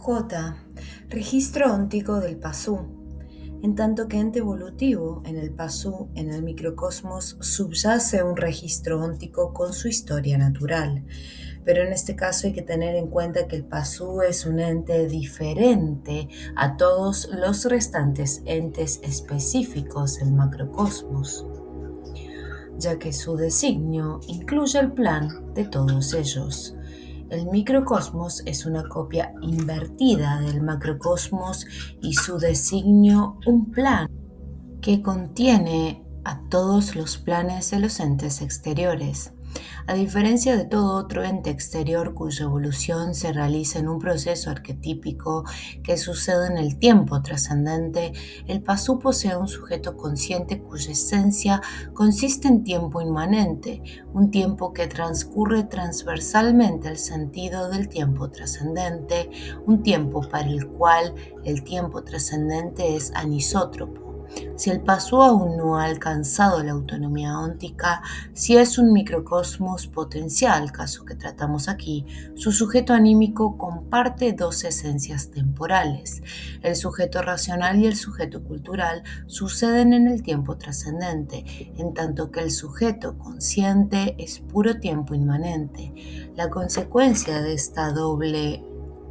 J. Registro óntico del Pazú. En tanto que ente evolutivo, en el Pazú, en el microcosmos, subyace un registro óntico con su historia natural. Pero en este caso hay que tener en cuenta que el Pazú es un ente diferente a todos los restantes entes específicos del macrocosmos, ya que su designio incluye el plan de todos ellos. El microcosmos es una copia invertida del macrocosmos y su designio un plan que contiene a todos los planes de los entes exteriores. A diferencia de todo otro ente exterior cuya evolución se realiza en un proceso arquetípico que sucede en el tiempo trascendente, el Pazú posee un sujeto consciente cuya esencia consiste en tiempo inmanente, un tiempo que transcurre transversalmente el sentido del tiempo trascendente, un tiempo para el cual el tiempo trascendente es anisótropo. Si el Pazú aún no ha alcanzado la autonomía óntica, si es un microcosmos potencial, caso que tratamos aquí, su sujeto anímico comparte dos esencias temporales. El sujeto racional y el sujeto cultural suceden en el tiempo trascendente, en tanto que el sujeto consciente es puro tiempo inmanente. La consecuencia de esta doble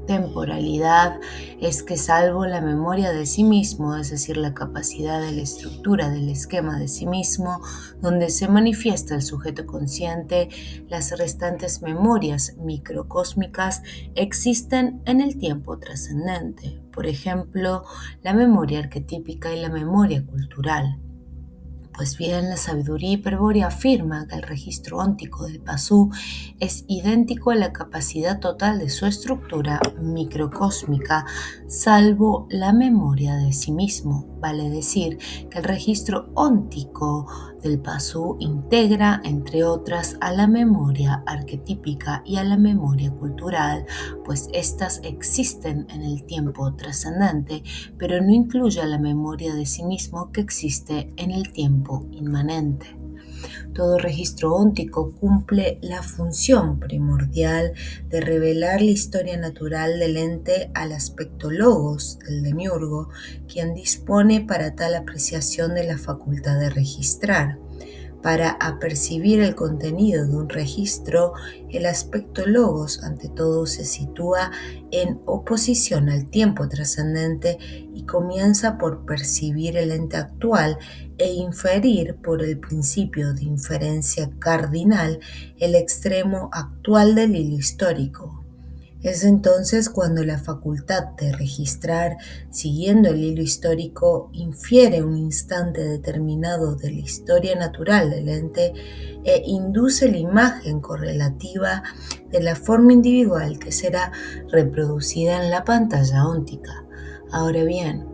temporalidad es que salvo la memoria de sí mismo, es decir, la capacidad de la estructura del esquema de sí mismo, donde se manifiesta el sujeto consciente, las restantes memorias microcósmicas existen en el tiempo trascendente. Por ejemplo, la memoria arquetípica y la memoria cultural. Pues bien, la sabiduría hiperbórea afirma que el registro óntico del Pazú es idéntico a la capacidad total de su estructura microcósmica, salvo la memoria de sí mismo. Vale decir que el registro óntico del Pazú integra, entre otras, a la memoria arquetípica y a la memoria cultural, pues éstas existen en el tiempo trascendente, pero no incluye a la memoria de sí mismo que existe en el tiempo inmanente. Todo registro óntico cumple la función primordial de revelar la historia natural del ente al aspecto logos del demiurgo, quien dispone para tal apreciación de la facultad de registrar. Para apercibir el contenido de un registro, el aspecto logos ante todo se sitúa en oposición al tiempo trascendente y comienza por percibir el ente actual e inferir por el principio de inferencia cardinal el extremo actual del hilo histórico. Es entonces cuando la facultad de registrar, siguiendo el hilo histórico, infiere un instante determinado de la historia natural del ente e induce la imagen correlativa de la forma individual que será reproducida en la pantalla óntica. Ahora bien,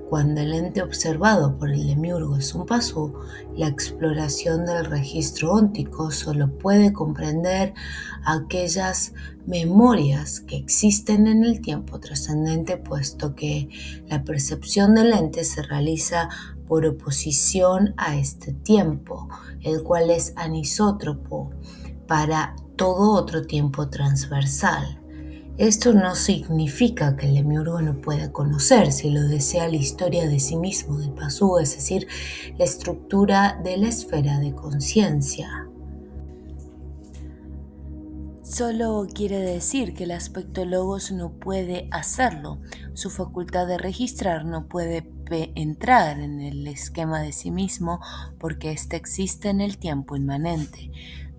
cuando el ente observado por el demiurgo es un Pazú, la exploración del registro óntico solo puede comprender aquellas memorias que existen en el tiempo trascendente, puesto que la percepción del ente se realiza por oposición a este tiempo, el cual es anisótropo para todo otro tiempo transversal. Esto no significa que el demiurgo no pueda conocer, si lo desea, la historia de sí mismo del Pazú, es decir, la estructura de la esfera de conciencia. Solo quiere decir que el aspecto logos no puede hacerlo. Su facultad de registrar no puede entrar en el esquema de sí mismo porque éste existe en el tiempo inmanente.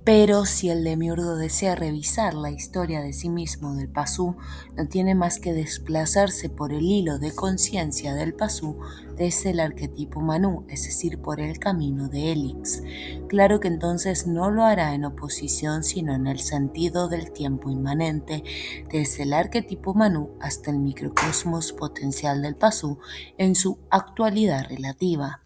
Pero si el demiurgo desea revisar la historia de sí mismo del Pazú, no tiene más que desplazarse por el hilo de conciencia del Pazú desde el arquetipo Manú, es decir, por el camino de Helix. Claro que entonces no lo hará en oposición, sino en el sentido del tiempo inmanente, desde el arquetipo Manú hasta el microcosmos potencial del Pazú en su actualidad relativa.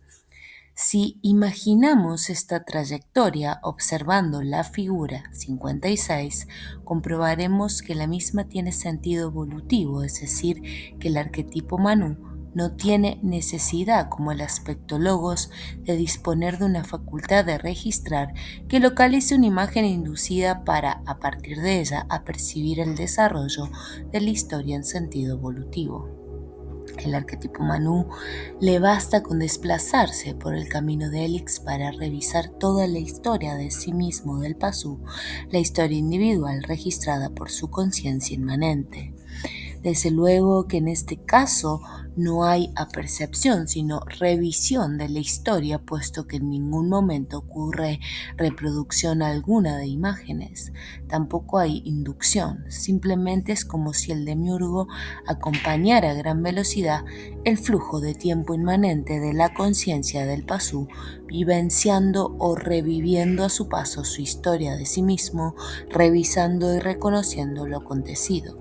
Si imaginamos esta trayectoria observando la figura 56, comprobaremos que la misma tiene sentido evolutivo, es decir, que el arquetipo Manú no tiene necesidad, como el aspecto logos, de disponer de una facultad de registrar que localice una imagen inducida para, a partir de ella, apercibir el desarrollo de la historia en sentido evolutivo. El arquetipo Manu le basta con desplazarse por el camino de Helix para revisar toda la historia de sí mismo del Pasú, la historia individual registrada por su conciencia inmanente. Desde luego que en este caso no hay apercepción, sino revisión de la historia, puesto que en ningún momento ocurre reproducción alguna de imágenes. Tampoco hay inducción, simplemente es como si el demiurgo acompañara a gran velocidad el flujo de tiempo inmanente de la conciencia del Pasú, vivenciando o reviviendo a su paso su historia de sí mismo, revisando y reconociendo lo acontecido.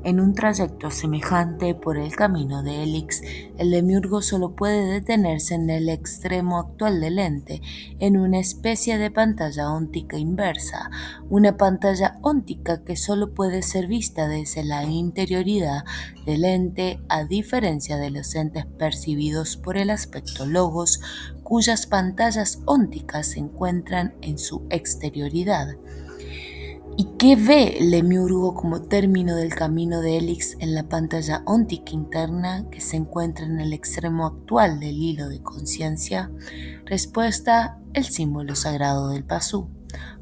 En un trayecto semejante por el camino de Helix, el demiurgo solo puede detenerse en el extremo actual del ente, en una especie de pantalla óntica inversa, una pantalla óntica que solo puede ser vista desde la interioridad del ente, a diferencia de los entes percibidos por el aspecto logos, cuyas pantallas ónticas se encuentran en su exterioridad. ¿Y qué ve el demiurgo como término del camino de Helix en la pantalla óntica interna que se encuentra en el extremo actual del hilo de conciencia? Respuesta: el símbolo sagrado del Pasú.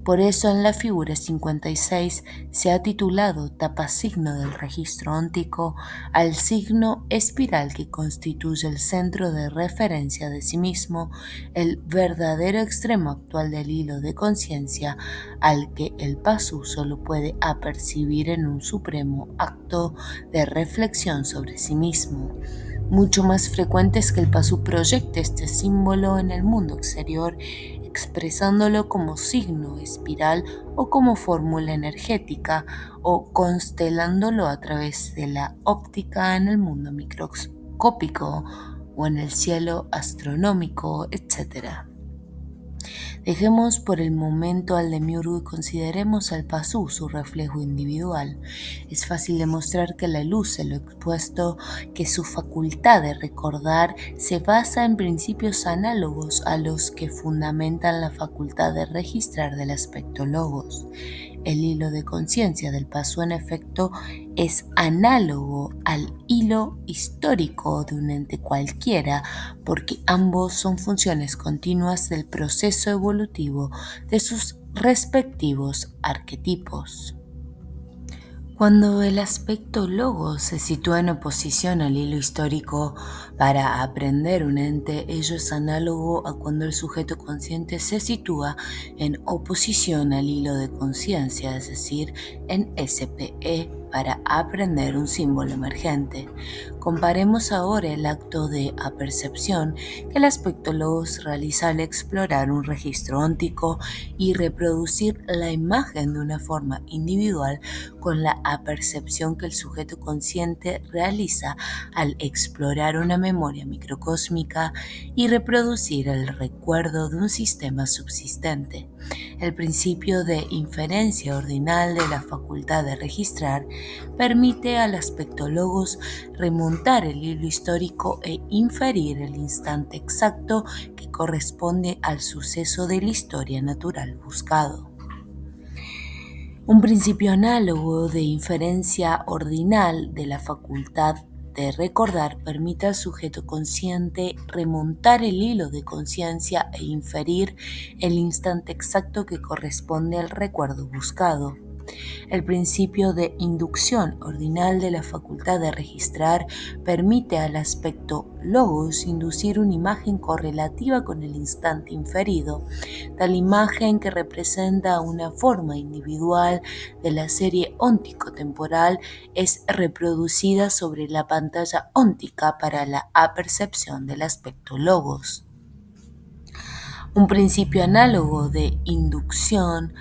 Por eso en la figura 56 se ha titulado tapa-signo del registro óntico al signo espiral que constituye el centro de referencia de sí mismo, el verdadero extremo actual del hilo de conciencia al que el Pasú solo puede apercibir en un supremo acto de reflexión sobre sí mismo. Mucho más frecuente es que el Pasú proyecte este símbolo en el mundo exterior, expresándolo como signo espiral o como fórmula energética, o constelándolo a través de la óptica en el mundo microscópico o en el cielo astronómico, etc. Dejemos por el momento al demiurgo y consideremos al Pasú, su reflejo individual. Es fácil demostrar que la luz, en lo expuesto, que su facultad de recordar se basa en principios análogos a los que fundamentan la facultad de registrar del aspecto logos. El hilo de conciencia del Pasú, en efecto, es análogo al hilo histórico de un ente cualquiera, porque ambos son funciones continuas del proceso evolutivo de sus respectivos arquetipos. Cuando el aspecto logos se sitúa en oposición al hilo histórico para aprender un ente, ello es análogo a cuando el sujeto consciente se sitúa en oposición al hilo de conciencia, es decir, en SPE, para aprender un símbolo emergente. Comparemos ahora el acto de apercepción que el aspecto logos realiza al explorar un registro óntico y reproducir la imagen de una forma individual con la apercepción que el sujeto consciente realiza al explorar una memoria microcósmica y reproducir el recuerdo de un sistema subsistente. El principio de inferencia ordinal de la facultad de registrar permite al aspecto logos remontar el hilo histórico e inferir el instante exacto que corresponde al suceso de la historia natural buscado. Un principio análogo de inferencia ordinal de la facultad de recordar permite al sujeto consciente remontar el hilo de conciencia e inferir el instante exacto que corresponde al recuerdo buscado. El principio de inducción ordinal de la facultad de registrar permite al aspecto logos inducir una imagen correlativa con el instante inferido, tal imagen que representa una forma individual de la serie óntico-temporal es reproducida sobre la pantalla óntica para la apercepción del aspecto logos. Un principio análogo de inducción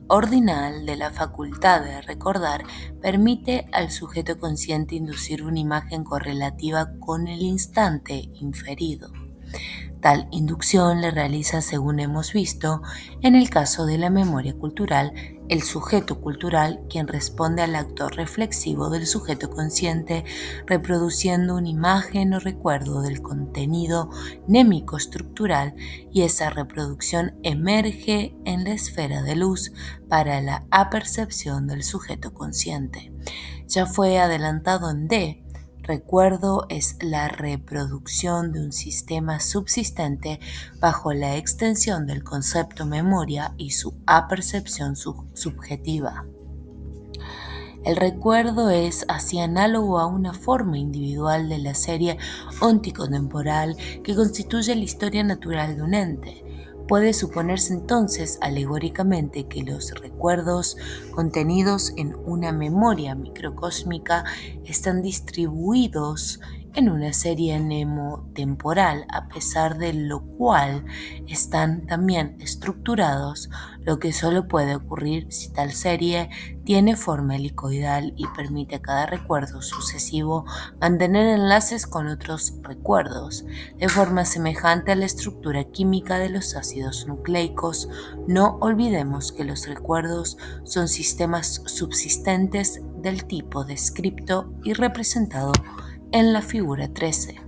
ordinal de la facultad de recordar permite al sujeto consciente inducir una imagen correlativa con el instante inferido. Tal inducción le realiza, según hemos visto, en el caso de la memoria cultural, el sujeto cultural, quien responde al acto reflexivo del sujeto consciente, reproduciendo una imagen o recuerdo del contenido némico estructural, y esa reproducción emerge en la esfera de luz para la apercepción del sujeto consciente. Ya fue adelantado en D. Recuerdo es la reproducción de un sistema subsistente bajo la extensión del concepto memoria y su apercepción subjetiva. El recuerdo es así análogo a una forma individual de la serie onticotemporal que constituye la historia natural de un ente. Puede suponerse entonces alegóricamente que los recuerdos contenidos en una memoria microcósmica están distribuidos en una serie mnemotemporal, a pesar de lo cual están también estructurados, lo que solo puede ocurrir si tal serie tiene forma helicoidal y permite a cada recuerdo sucesivo mantener enlaces con otros recuerdos, de forma semejante a la estructura química de los ácidos nucleicos. No olvidemos que los recuerdos son sistemas subsistentes del tipo descrito y representado en la figura 13.